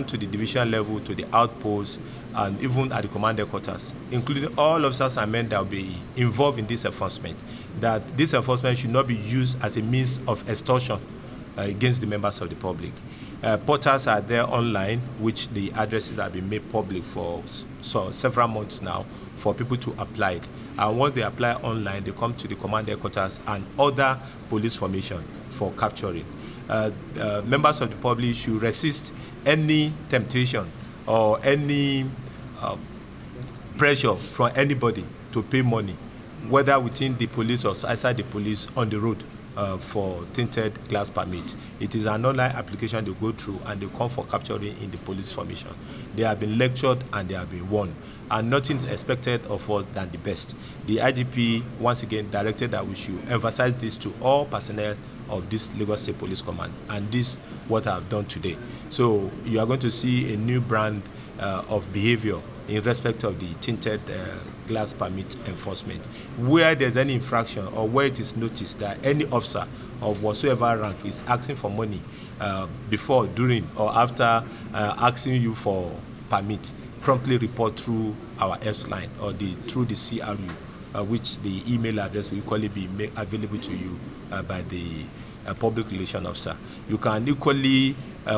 to the division level, to the outposts, and even at the command headquarters, including all officers and men that will be involved in this enforcement, that this enforcement should not be used as a means of extortion against the members of the public. Portals are there online, which the addresses have been made public for several months now for people to apply it. And once they apply online, they come to the command headquarters and other police formation for capturing. Members of the public should resist any temptation or any pressure from anybody to pay money, whether within the police or outside the police, on the road for tinted glass permit. It is an online application they go through and they come for capturing in the police formation. They have been lectured and they have been warned, and nothing is expected of us than the best. The IGP once again directed that we should emphasize this to all personnel of this Lagos State Police Command, and this what I have done today. So you are going to see a new brand of behavior in respect of the tinted glass permit enforcement. Where there's any infraction or where it is noticed that any officer of whatsoever rank is asking for money before, during, or after asking you for permit, promptly report through our F line or through the CRU, which the email address will equally be made available to you by the public relation officer. You can equally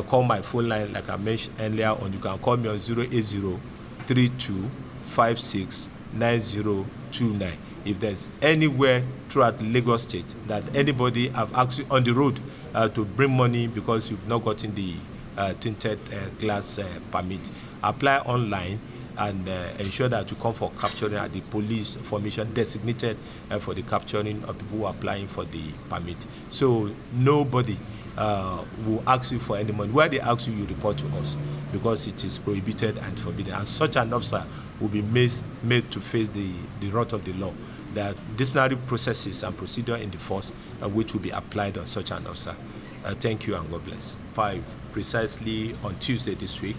call my phone line like I mentioned earlier on. You can call me on 080-3256-9029. If there's anywhere throughout Lagos State that anybody have asked you on the road to bring money because you've not gotten the tinted glass permit, apply online and ensure that you come for capturing at the police formation designated for the capturing of people who are applying for the permit. So nobody will ask you for any money. Where they ask you, you report to us, because it is prohibited and forbidden. And such an officer will be made to face the wrath of the law. There are disciplinary processes and procedure in the force which will be applied on such an officer. Thank you and God bless. 5, precisely on Tuesday this week,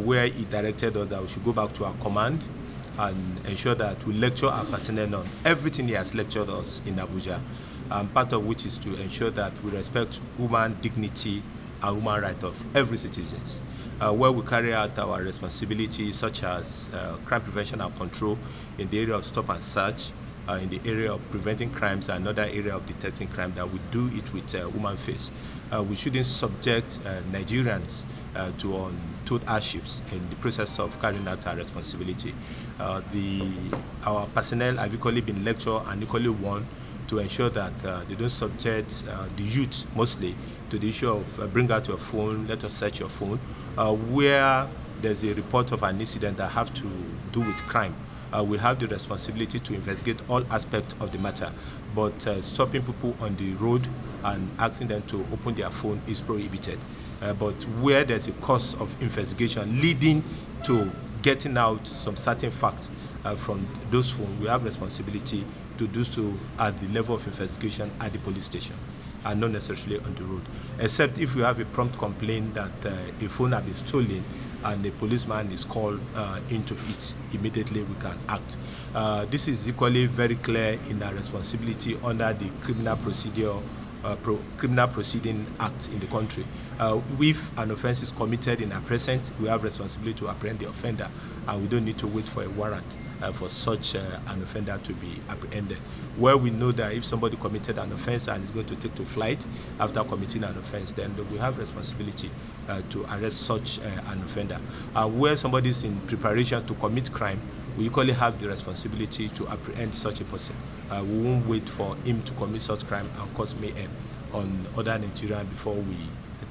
where he directed us that we should go back to our command and ensure that we lecture our personnel on everything he has lectured us in Abuja, part of which is to ensure that we respect human dignity and human rights of every citizen, where we carry out our responsibilities such as crime prevention and control in the area of stop and search, in the area of preventing crimes, and another area of detecting crime, that we do it with human face. We shouldn't subject Nigerians to untold hardships in the process of carrying out our responsibility. Our personnel have equally been lectured and equally warned to ensure that they don't subject the youth mostly to the issue of bring out your phone, let us search your phone, where there's a report of an incident that have to do with crime. We have the responsibility to investigate all aspects of the matter, but stopping people on the road and asking them to open their phone is prohibited. But where there's a cause of investigation leading to getting out some certain facts from those phones, we have responsibility to do so at the level of investigation at the police station and not necessarily on the road, except if we have a prompt complaint that a phone has been stolen and the policeman is called into it. Immediately we can act. This is equally very clear in our responsibility under the Criminal Proceeding Act in the country. If an offense is committed in our presence, we have responsibility to apprehend the offender, and we don't need to wait for a warrant for such an offender to be apprehended. Where we know that if somebody committed an offense and is going to take to flight after committing an offense, then we have responsibility to arrest such an offender. Where somebody is in preparation to commit crime, we equally have the responsibility to apprehend such a person. We won't wait for him to commit such crime and cause mayhem on other Nigerians before we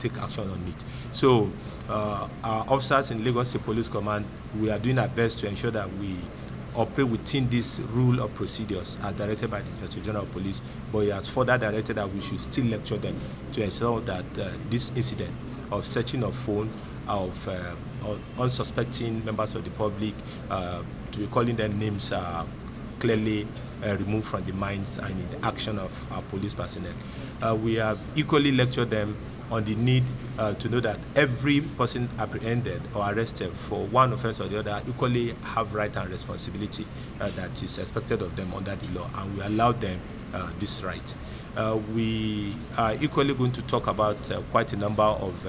take action on it. So our officers in Lagos State Police Command, we are doing our best to ensure that we operate within this rule of procedures as directed by the Inspector General of Police, but he has further directed that we should still lecture them to ensure that this incident of searching of phone of unsuspecting members of the public, to be calling their names, clearly removed from the minds and in the action of our police personnel. We have equally lectured them on the need to know that every person apprehended or arrested for one offense or the other equally have right and responsibility that is expected of them under the law, and we allow them this right. We are equally going to talk about quite a number of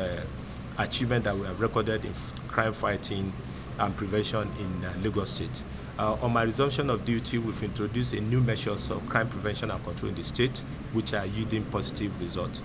achievement that we have recorded in crime fighting and prevention in Lagos State. On my resumption of duty, we've introduced a new measures of crime prevention and control in the state, which are yielding positive results.